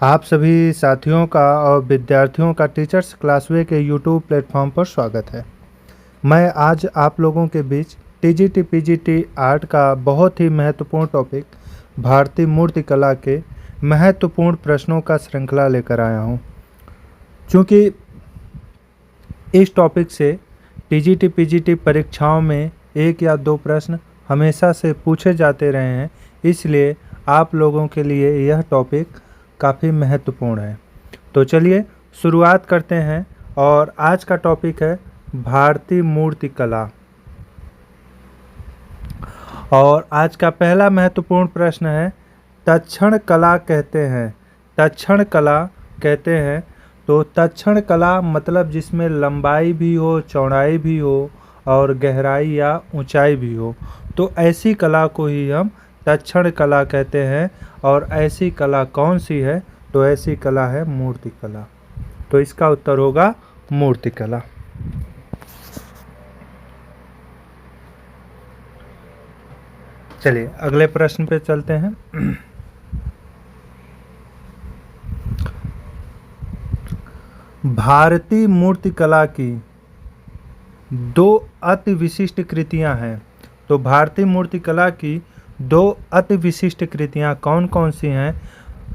आप सभी साथियों का और विद्यार्थियों का टीचर्स क्लासवे के यूट्यूब प्लेटफॉर्म पर स्वागत है। मैं आज आप लोगों के बीच टीजीटी पीजीटी आर्ट का बहुत ही महत्वपूर्ण टॉपिक भारतीय मूर्तिकला के महत्वपूर्ण प्रश्नों का श्रृंखला लेकर आया हूं। चूँकि इस टॉपिक से टीजीटी पीजीटी परीक्षाओं में 1 या 2 प्रश्न हमेशा से पूछे जाते रहे हैं, इसलिए आप लोगों के लिए यह टॉपिक काफ़ी महत्वपूर्ण है। तो चलिए शुरुआत करते हैं और आज का टॉपिक है भारतीय मूर्तिकला। और आज का पहला महत्वपूर्ण प्रश्न है, तत्क्षण कला कहते हैं। तत्क्षण कला कहते हैं तो तत्क्षण कला मतलब जिसमें लंबाई भी हो, चौड़ाई भी हो और गहराई या ऊंचाई भी हो, तो ऐसी कला को ही हम तत्क्षण कला कहते हैं। और ऐसी कला कौन सी है? तो ऐसी कला है मूर्तिकला। तो इसका उत्तर होगा मूर्तिकला। चलिए अगले प्रश्न पे चलते हैं। भारतीय मूर्तिकला की 2 अति विशिष्ट कृतियां हैं। तो भारतीय मूर्तिकला की 2 अति विशिष्ट कृतियां कौन कौन सी हैं?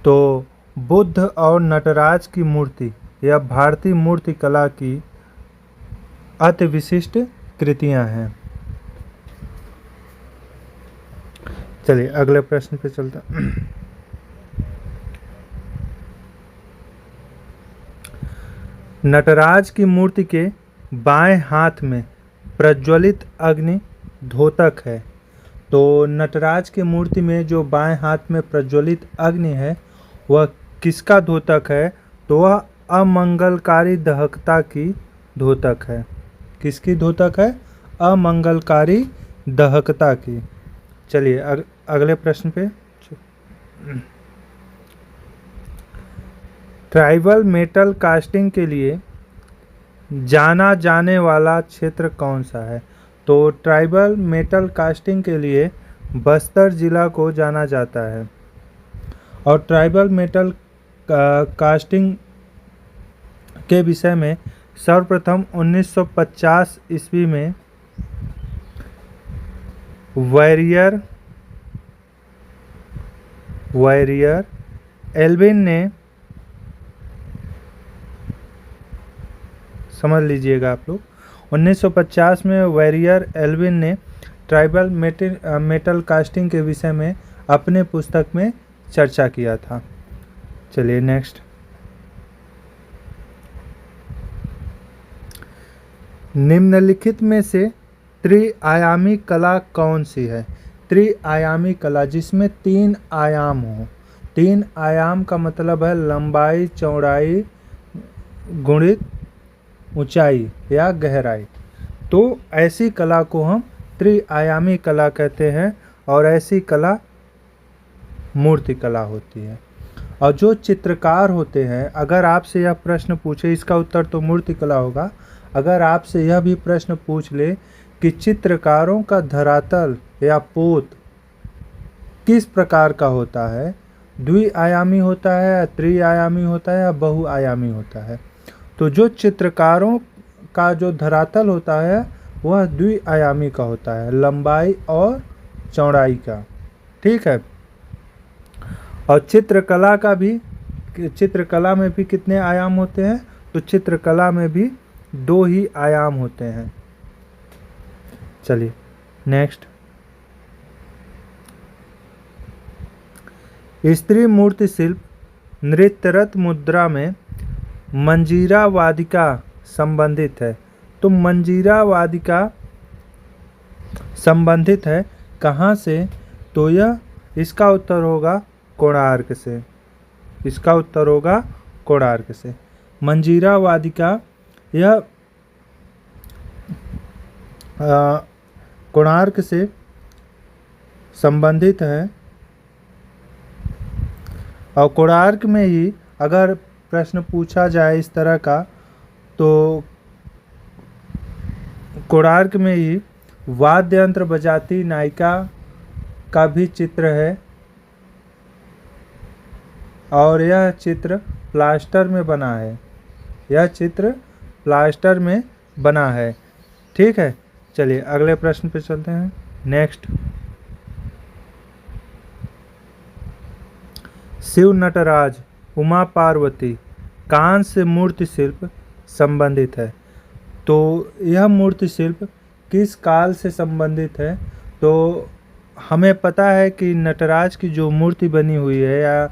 तो बुद्ध और नटराज की मूर्ति यह भारतीय मूर्तिकला की अति विशिष्ट कृतियां हैं। चलिए अगले प्रश्न पे चलते हैं। नटराज की मूर्ति के बाएं हाथ में प्रज्वलित अग्नि धोतक है। तो नटराज की मूर्ति में जो बाएं हाथ में प्रज्वलित अग्नि है वह किसका धोतक है? तो वह अमंगलकारी दहकता की धोतक है। किसकी धोतक है? अमंगलकारी दहकता की। चलिए अगले प्रश्न पे। ट्राइबल मेटल कास्टिंग के लिए जाना जाने वाला क्षेत्र कौन सा है? तो ट्राइबल मेटल कास्टिंग के लिए बस्तर जिला को जाना जाता है। और ट्राइबल मेटल कास्टिंग के विषय में सर्वप्रथम 1950 ईस्वी में वैरियर एल्विन ने, समझ लीजिएगा आप लोग, 1950 में वैरियर एल्विन ने ट्राइबल मेटल कास्टिंग के विषय में अपने पुस्तक में चर्चा किया था। चलिए नेक्स्ट। निम्नलिखित में से त्रिआयामी कला कौन सी है? त्रिआयामी कला जिसमें 3 आयाम हो। 3 आयाम का मतलब है लंबाई, चौड़ाई गुणित ऊंचाई या गहराई। तो ऐसी कला को हम त्रिआयामी कला कहते हैं और ऐसी कला मूर्तिकला होती है। और जो चित्रकार होते हैं, अगर आपसे यह प्रश्न पूछे, इसका उत्तर तो मूर्तिकला होगा। अगर आपसे यह भी प्रश्न पूछ ले कि चित्रकारों का धरातल या पोत किस प्रकार का होता है, द्विआयामी होता है या त्रिआयामी होता है या बहुआयामी होता है, तो जो चित्रकारों का जो धरातल होता है वह द्विआयामी का होता है, लंबाई और चौड़ाई का। ठीक है। और चित्रकला में भी कितने आयाम होते हैं? तो चित्रकला में भी 2 ही आयाम होते हैं। चलिए नेक्स्ट। स्त्री मूर्ति शिल्प नृत्यरत मुद्रा में मंजीरा वादिका संबंधित है। तो मंजीरा वादिका संबंधित है कहाँ से? तो यह इसका उत्तर होगा कोणार्क से। इसका उत्तर होगा कोणार्क से। मंजीरा वादिका यह कोणार्क से संबंधित है। और कोणार्क में ही अगर प्रश्न पूछा जाए इस तरह का, तो कोणार्क में ही वाद्य यंत्र बजाती नायिका का भी चित्र है। और यह चित्र प्लास्टर में बना है। यह चित्र प्लास्टर में बना है। ठीक है, चलिए अगले प्रश्न पे चलते हैं। नेक्स्ट, शिव, नटराज, उमा पार्वती, कांस्य मूर्ति शिल्प संबंधित है। तो यह मूर्ति शिल्प किस काल से संबंधित है? तो हमें पता है कि नटराज की जो मूर्ति बनी हुई है या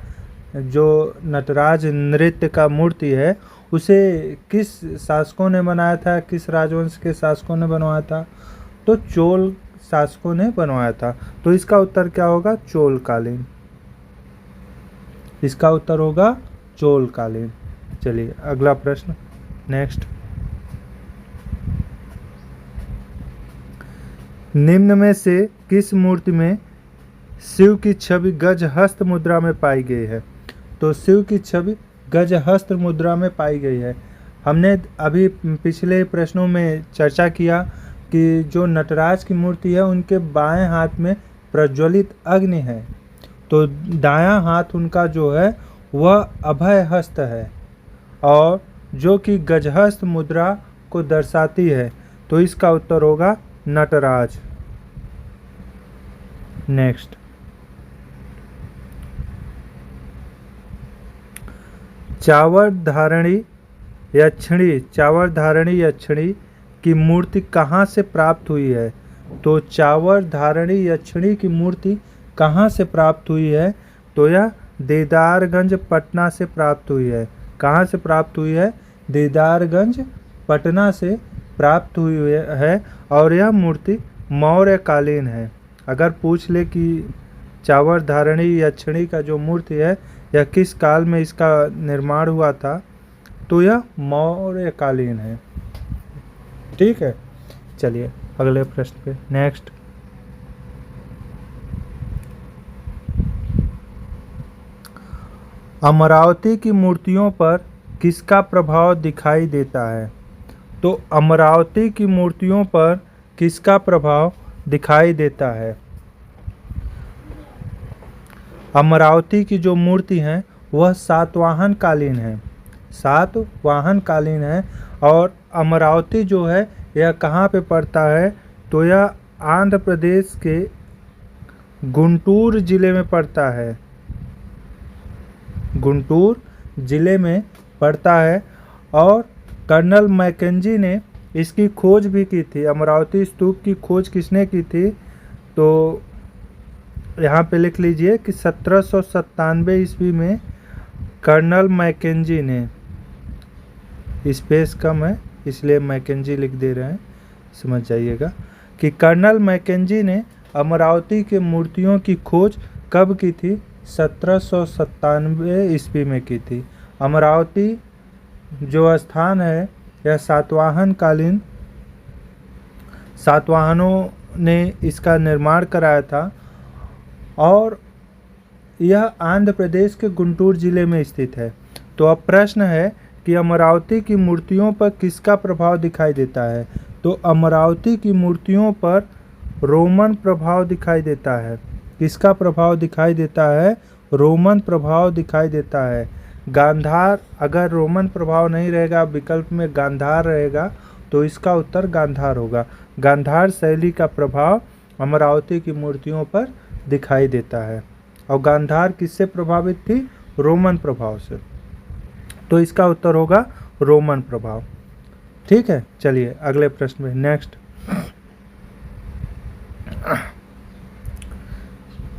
जो नटराज नृत्य का मूर्ति है उसे किस शासकों ने बनाया था, किस राजवंश के शासकों ने बनवाया था? तो चोल शासकों ने बनवाया था। तो इसका उत्तर क्या होगा? चोलकालीन। इसका उत्तर होगा चोलकालीन। चलिए अगला प्रश्न। नेक्स्ट, निम्न में से किस मूर्ति में शिव की छवि गज हस्त मुद्रा में पाई गई है? तो शिव की छवि गज हस्त मुद्रा में पाई गई है। हमने अभी पिछले प्रश्नों में चर्चा किया कि जो नटराज की मूर्ति है उनके बाएं हाथ में प्रज्वलित अग्नि है, तो दायां हाथ उनका जो है वह अभय हस्त है और जो कि गजहस्त मुद्रा को दर्शाती है। तो इसका उत्तर होगा नटराज। नेक्स्ट, चावर धारणी यक्षिणी की मूर्ति कहाँ से प्राप्त हुई है? तो चावर धारणी यक्षिणी की मूर्ति कहाँ से प्राप्त हुई है? तो यह दीदारगंज पटना से प्राप्त हुई है। कहाँ से प्राप्त हुई है? दीदारगंज पटना से प्राप्त हुई है और यह मूर्ति मौर्यकालीन है। अगर पूछ ले कि चावर धारणी यक्षिणी का जो मूर्ति है यह किस काल में इसका निर्माण हुआ था, तो यह मौर्यकालीन है। ठीक है, चलिए अगले प्रश्न पे। नेक्स्ट, अमरावती की मूर्तियों पर किसका प्रभाव दिखाई देता है? तो अमरावती की मूर्तियों पर किसका प्रभाव दिखाई देता है? अमरावती की जो मूर्ति है वह सातवाहन कालीन है। सातवाहन कालीन है और अमरावती जो है यह कहाँ पे पड़ता है? तो यह आंध्र प्रदेश के गुंटूर जिले में पड़ता है। गुंटूर जिले में पड़ता है और कर्नल मैकेंजी ने इसकी खोज भी की थी। अमरावती स्तूप की खोज किसने की थी? तो यहाँ पे लिख लीजिए कि 1797 ईस्वी में कर्नल मैकेंजी ने, स्पेस कम है इसलिए मैकेंजी लिख दे रहे हैं, समझ जाइएगा कि कर्नल मैकेंजी ने अमरावती के मूर्तियों की खोज कब की थी? 1797 ईस्वी में की थी। अमरावती जो स्थान है यह सातवाहनों ने इसका निर्माण कराया था और यह आंध्र प्रदेश के गुंटूर जिले में स्थित है। तो अब प्रश्न है कि अमरावती की मूर्तियों पर किसका प्रभाव दिखाई देता है? तो अमरावती की मूर्तियों पर रोमन प्रभाव दिखाई देता है। किसका प्रभाव दिखाई देता है? रोमन प्रभाव दिखाई देता है। गांधार, अगर रोमन प्रभाव नहीं रहेगा, विकल्प में गांधार रहेगा, तो इसका उत्तर गांधार होगा। गांधार शैली का प्रभाव अमरावती की मूर्तियों पर दिखाई देता है। और गांधार किससे प्रभावित थी? रोमन प्रभाव से। तो इसका उत्तर होगा रोमन प्रभाव। ठीक है, चलिए अगले प्रश्न में। नेक्स्ट,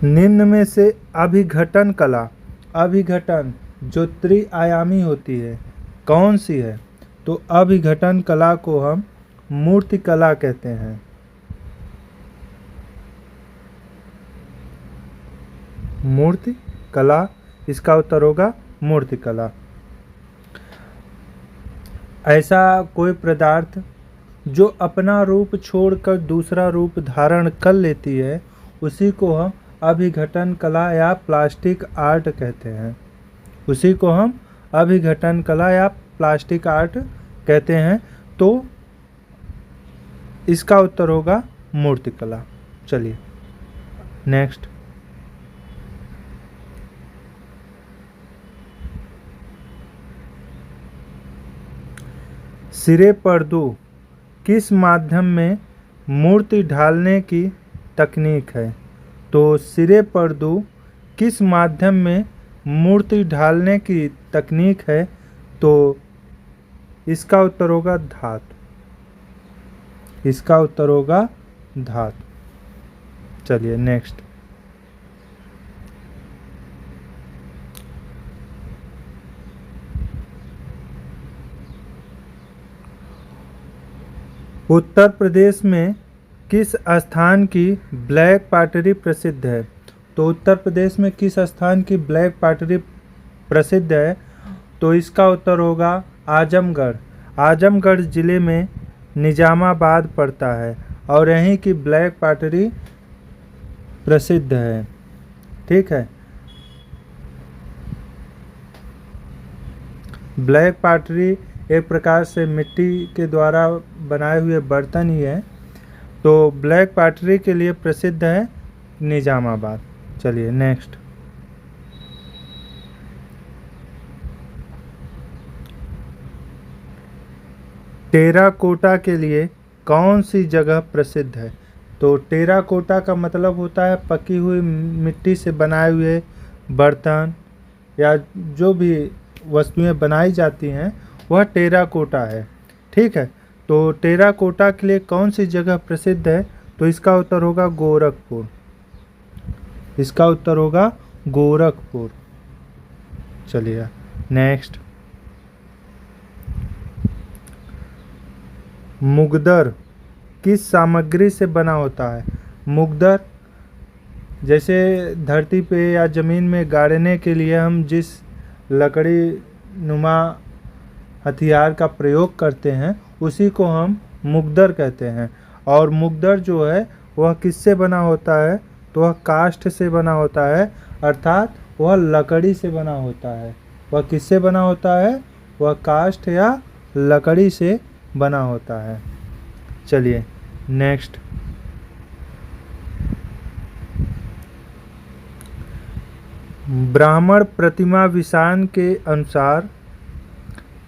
निम्न में से अभिघटन कला, अभिघटन जो त्रिआयामी होती है कौन सी है? तो अभिघटन कला को हम मूर्ति कला कहते हैं। मूर्ति कला, इसका उत्तर होगा मूर्ति कला। ऐसा कोई पदार्थ जो अपना रूप छोड़कर दूसरा रूप धारण कर लेती है उसी को हम अभिघटन कला या प्लास्टिक आर्ट कहते हैं। उसी को हम अभिघटन कला या प्लास्टिक आर्ट कहते हैं। तो इसका उत्तर होगा मूर्तिकला। चलिए नेक्स्ट, सिरे पर्दू किस माध्यम में मूर्ति ढालने की तकनीक है? तो सिरे पर्दू किस माध्यम में मूर्ति ढालने की तकनीक है? तो इसका उत्तर होगा धातु। इसका उत्तर होगा धातु। चलिए नेक्स्ट। उत्तर प्रदेश में किस स्थान की ब्लैक पॉटरी प्रसिद्ध है? तो उत्तर प्रदेश में किस स्थान की ब्लैक पॉटरी प्रसिद्ध है? तो इसका उत्तर होगा आजमगढ़। आजमगढ़ ज़िले में निजामाबाद पड़ता है और यहीं की ब्लैक पॉटरी प्रसिद्ध है। ठीक है, ब्लैक पॉटरी एक प्रकार से मिट्टी के द्वारा बनाए हुए बर्तन ही है। तो ब्लैक पॉटरी के लिए प्रसिद्ध है निजामाबाद। चलिए नेक्स्ट। टेराकोटा के लिए कौन सी जगह प्रसिद्ध है? तो टेराकोटा का मतलब होता है पकी हुई मिट्टी से बनाए हुए बर्तन या जो भी वस्तुएं बनाई जाती हैं वह टेराकोटा है। ठीक है, तो टेराकोटा के लिए कौन सी जगह प्रसिद्ध है? तो इसका उत्तर होगा गोरखपुर। इसका उत्तर होगा गोरखपुर। चलिए नेक्स्ट। मुगदर किस सामग्री से बना होता है? मुगदर जैसे धरती पे या ज़मीन में गाड़ने के लिए हम जिस लकड़ी नुमा हथियार का प्रयोग करते हैं उसी को हम मुगदर कहते हैं। और मुगदर जो है वह किससे बना होता है? तो वह काष्ठ से बना होता है, अर्थात वह लकड़ी से बना होता है। वह किससे बना होता है? वह काष्ठ या लकड़ी से बना होता है। चलिए नेक्स्ट। ब्राह्मण प्रतिमा विषाण के अनुसार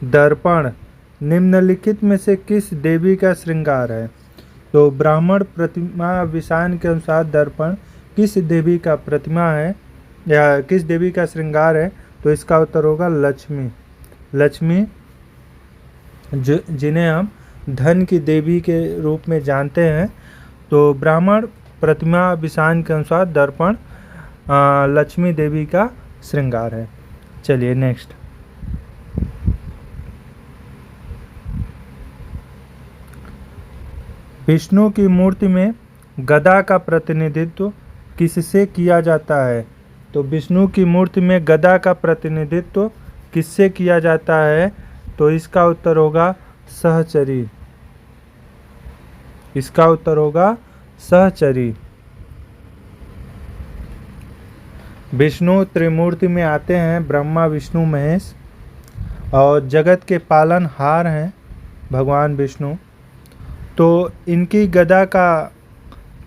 दर्पण निम्नलिखित में से किस देवी का श्रृंगार है? तो ब्राह्मण प्रतिमा विषाण के अनुसार दर्पण किस देवी का प्रतिमा है या किस देवी का श्रृंगार है? तो इसका उत्तर होगा लक्ष्मी। लक्ष्मी जिन्हें हम धन की देवी के रूप में जानते हैं। तो ब्राह्मण प्रतिमा विषाण के अनुसार दर्पण लक्ष्मी देवी का श्रृंगार है। चलिए नेक्स्ट। विष्णु की मूर्ति में गदा का प्रतिनिधित्व किससे किया जाता है? तो विष्णु की मूर्ति में गदा का प्रतिनिधित्व किससे किया जाता है? तो इसका उत्तर होगा सहचरी। इसका उत्तर होगा सहचरी। विष्णु त्रिमूर्ति में आते हैं, ब्रह्मा विष्णु महेश, और जगत के पालनहार हैं भगवान विष्णु। तो इनकी गदा का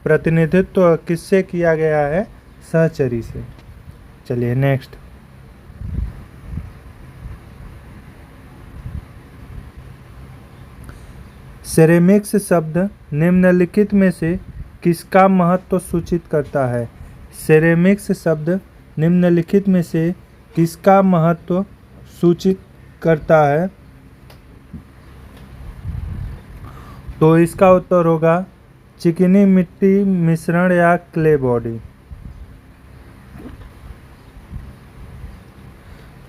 प्रतिनिधित्व किससे किया गया है? सहचरी से। चलिए नेक्स्ट। सेरेमिक्स शब्द निम्नलिखित में से किसका महत्व सूचित करता है? सेरेमिक्स शब्द निम्नलिखित में से किसका महत्व सूचित करता है? तो इसका उत्तर होगा चिकनी मिट्टी मिश्रण या क्ले बॉडी।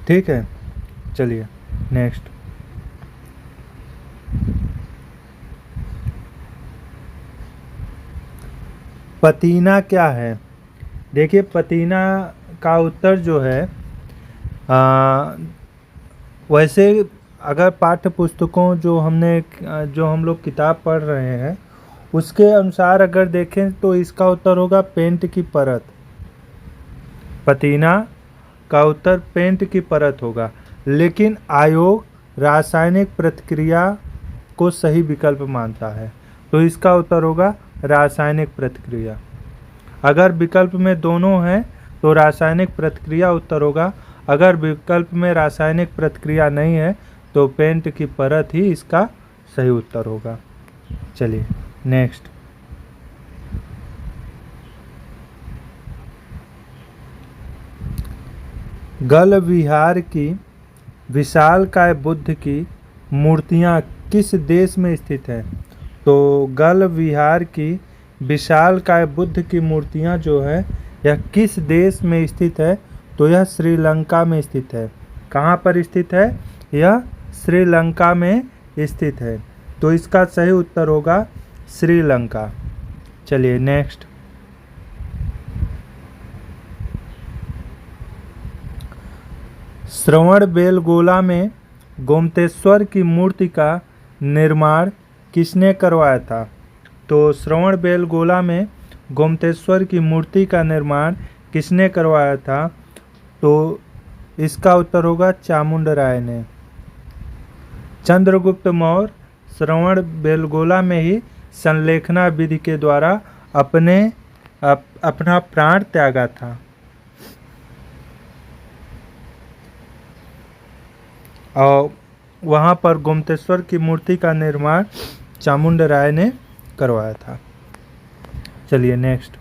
ठीक है, चलिए नेक्स्ट। पतीना क्या है? देखिए पतीना का उत्तर जो है वैसे अगर पाठ्य पुस्तकों जो हम लोग किताब पढ़ रहे हैं उसके अनुसार अगर देखें तो इसका उत्तर होगा पेंट की परत। पतीना का उत्तर पेंट की परत होगा, लेकिन आयोग रासायनिक प्रतिक्रिया को सही विकल्प मानता है। तो इसका उत्तर होगा रासायनिक प्रतिक्रिया। अगर विकल्प में दोनों हैं तो रासायनिक प्रतिक्रिया उत्तर होगा। अगर विकल्प में रासायनिक प्रतिक्रिया नहीं है तो पेंट की परत ही इसका सही उत्तर होगा। चलिए नेक्स्ट। गल विहार की विशालकाय बुद्ध की मूर्तियाँ किस देश में स्थित है? तो गल विहार की विशालकाय बुद्ध की मूर्तियाँ जो है यह किस देश में स्थित है? तो यह श्रीलंका में स्थित है। कहाँ पर स्थित है? यह श्रीलंका में स्थित है। तो इसका सही उत्तर होगा श्रीलंका। चलिए नेक्स्ट। श्रवणबेलगोला में गोमतेश्वर की मूर्ति का निर्माण किसने करवाया था? तो श्रवणबेलगोला में गोमतेश्वर की मूर्ति का निर्माण किसने करवाया था? तो इसका उत्तर होगा चामुंडराय ने। चंद्रगुप्त मौर्य श्रवणबेलगोला में ही संलेखना विधि के द्वारा अपना प्राण त्यागा था। और वहाँ पर गोमतेश्वर की मूर्ति का निर्माण चामुंडराय ने करवाया था। चलिए नेक्स्ट।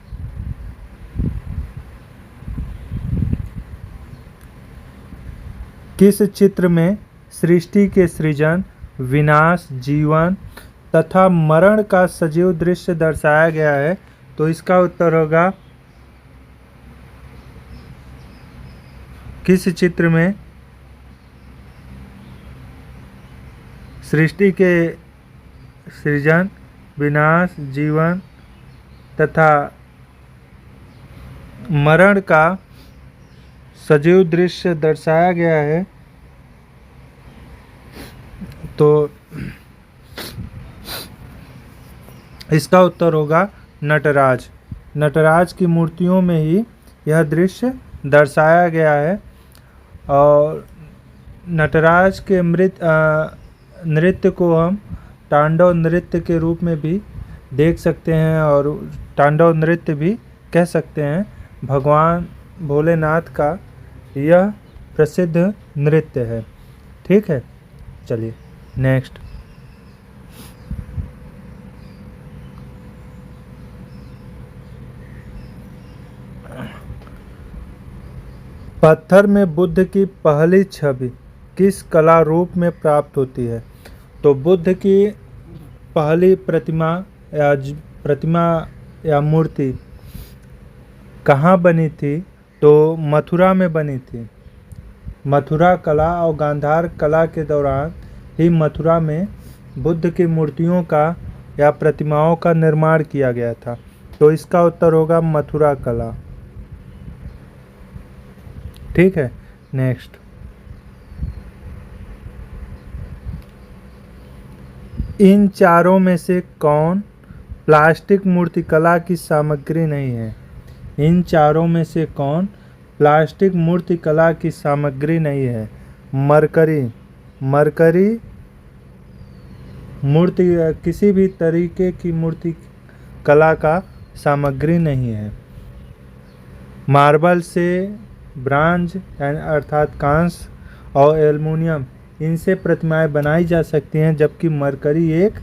किस चित्र में सृष्टि के सृजन, विनाश, जीवन तथा मरण का सजीव दृश्य दर्शाया गया है? तो इसका उत्तर होगा, किस चित्र में सृष्टि के सृजन, विनाश, जीवन तथा मरण का सजीव दृश्य दर्शाया गया है? तो इसका उत्तर होगा नटराज। नटराज की मूर्तियों में ही यह दृश्य दर्शाया गया है। और नटराज के नृत्य को हम तांडव नृत्य के रूप में भी देख सकते हैं और तांडव नृत्य भी कह सकते हैं। भगवान भोलेनाथ का यह प्रसिद्ध नृत्य है। ठीक है, चलिए नेक्स्ट। पत्थर में बुद्ध की पहली छवि किस कला रूप में प्राप्त होती है? तो बुद्ध की पहली प्रतिमा या मूर्ति कहाँ बनी थी? तो मथुरा में बनी थी। मथुरा कला और गांधार कला के दौरान ही मथुरा में बुद्ध की मूर्तियों का या प्रतिमाओं का निर्माण किया गया था। तो इसका उत्तर होगा मथुरा कला। ठीक है, नेक्स्ट। इन चारों में से कौन प्लास्टिक मूर्तिकला की सामग्री नहीं है? इन चारों में से कौन प्लास्टिक मूर्तिकला की सामग्री नहीं है? मरकरी मूर्ति किसी भी तरीके की मूर्ति कला का सामग्री नहीं है। मार्बल से, ब्रांज अर्थात कांस्य और एल्युमिनियम, इनसे प्रतिमाएं बनाई जा सकती हैं, जबकि मरकरी एक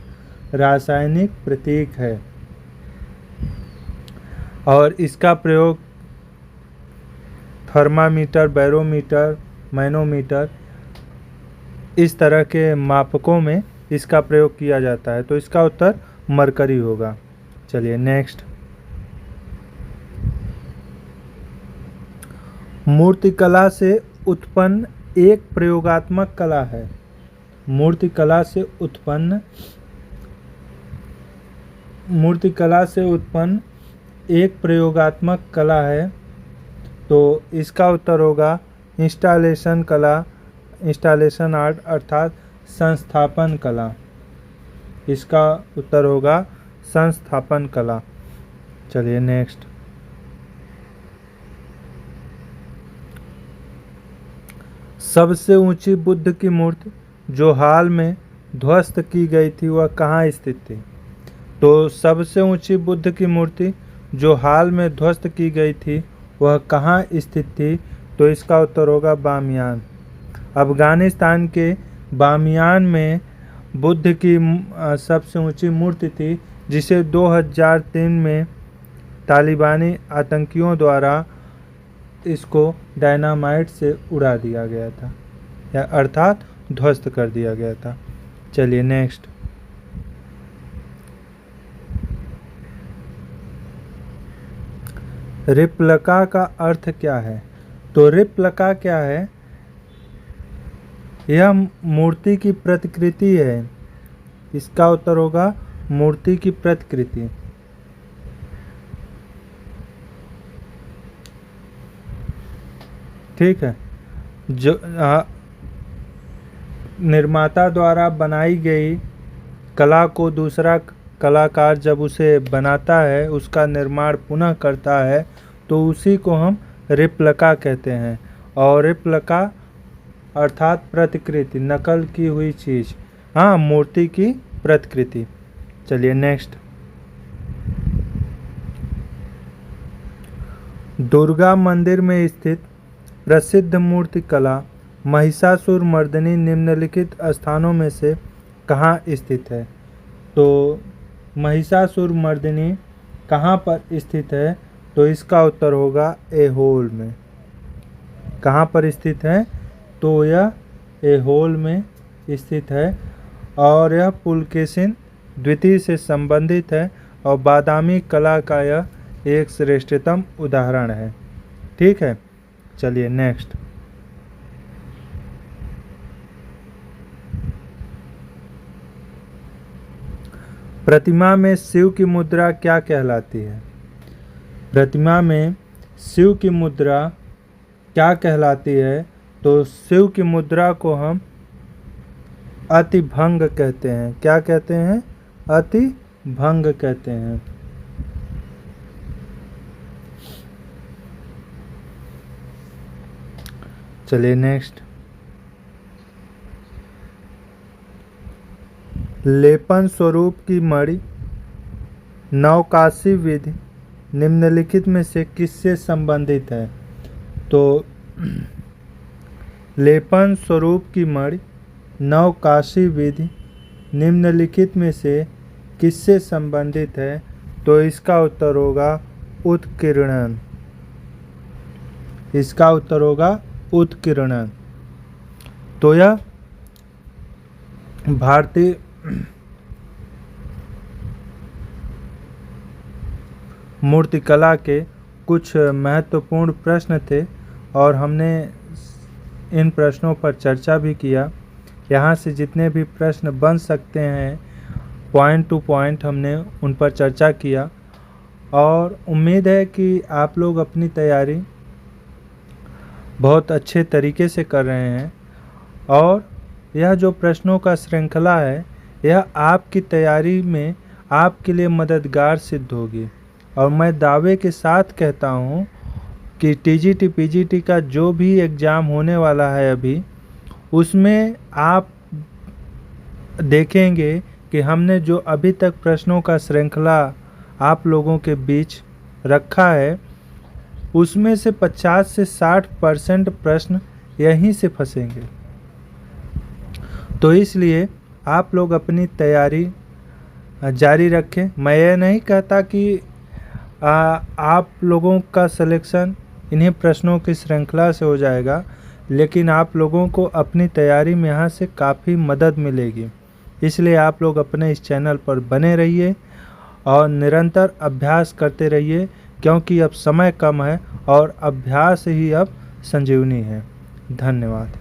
रासायनिक प्रतीक है और इसका प्रयोग थर्मामीटर, बैरोमीटर, मैनोमीटर इस तरह के मापकों में इसका प्रयोग किया जाता है। तो इसका उत्तर मरकरी होगा। चलिए नेक्स्ट। मूर्तिकला से उत्पन्न एक प्रयोगात्मक कला है। मूर्तिकला से उत्पन्न एक प्रयोगात्मक कला है। तो इसका उत्तर होगा इंस्टॉलेशन कला, इंस्टॉलेशन आर्ट अर्थात संस्थापन कला। इसका उत्तर होगा संस्थापन कला। चलिए नेक्स्ट। सबसे ऊंची बुद्ध की मूर्ति जो हाल में ध्वस्त की गई थी वह कहाँ स्थित थी? तो सबसे ऊंची बुद्ध की मूर्ति जो हाल में ध्वस्त की गई थी वह कहाँ स्थित थी? तो इसका उत्तर होगा बामियान। अफगानिस्तान के बामियान में बुद्ध की सबसे ऊंची मूर्ति थी, जिसे 2003 में तालिबानी आतंकियों द्वारा इसको डायनामाइट से उड़ा दिया गया था, या अर्थात ध्वस्त कर दिया गया था। चलिए नेक्स्ट। रिप्लका का अर्थ क्या है? तो रिप्लका क्या है? यह मूर्ति की प्रतिकृति है। इसका उत्तर होगा मूर्ति की प्रतिकृति। ठीक है। जो निर्माता द्वारा बनाई गई कला को दूसरा कलाकार जब उसे बनाता है, उसका निर्माण पुनः करता है, तो उसी को हम रिप्लका कहते हैं। और रिप्लका अर्थात प्रतिकृति, नकल की हुई चीज़, हाँ, मूर्ति की प्रतिकृति। चलिए नेक्स्ट। दुर्गा मंदिर में स्थित प्रसिद्ध मूर्ति कला महिषासुर मर्दिनी निम्नलिखित स्थानों में से कहाँ स्थित है? तो महिषासुर मर्दिनी कहाँ पर स्थित है? तो इसका उत्तर होगा ऐहोल में। कहाँ पर स्थित है? तो यह ऐहोल में स्थित है और यह पुलकेशिन द्वितीय से संबंधित है और बादामी कला का यह एक श्रेष्ठतम उदाहरण है। ठीक है। चलिए नेक्स्ट। प्रतिमा में शिव की मुद्रा क्या कहलाती है? प्रतिमा में शिव की मुद्रा क्या कहलाती है? तो शिव की मुद्रा को हम अतिभंग कहते हैं। क्या कहते हैं? अतिभंग कहते हैं। चलिए नेक्स्ट। लेपन स्वरूप की मणि नवकाशी विधि निम्नलिखित में से किससे संबंधित है? तो लेपन स्वरूप की मणि नवकाशी विधि निम्नलिखित में से किससे संबंधित है? तो इसका उत्तर होगा उत्कीर्णन। इसका उत्तर होगा उत्कीर्णन। तो यह भारतीय मूर्तिकला के कुछ महत्वपूर्ण प्रश्न थे और हमने इन प्रश्नों पर चर्चा भी किया। यहाँ से जितने भी प्रश्न बन सकते हैं पॉइंट टू पॉइंट हमने उन पर चर्चा किया और उम्मीद है कि आप लोग अपनी तैयारी बहुत अच्छे तरीके से कर रहे हैं और यह जो प्रश्नों का श्रृंखला है यह आपकी तैयारी में आपके लिए मददगार सिद्ध होगी। और मैं दावे के साथ कहता हूँ कि टीजीटी पीजीटी का जो भी एग्ज़ाम होने वाला है अभी, उसमें आप देखेंगे कि हमने जो अभी तक प्रश्नों का श्रृंखला आप लोगों के बीच रखा है, उसमें से 50 से 60% प्रश्न यहीं से फंसेंगे। तो इसलिए आप लोग अपनी तैयारी जारी रखें। मैं ये नहीं कहता कि आप लोगों का सिलेक्शन इन्हीं प्रश्नों की श्रृंखला से हो जाएगा, लेकिन आप लोगों को अपनी तैयारी में यहाँ से काफ़ी मदद मिलेगी। इसलिए आप लोग अपने इस चैनल पर बने रहिए और निरंतर अभ्यास करते रहिए, क्योंकि अब समय कम है और अभ्यास ही अब संजीवनी है। धन्यवाद।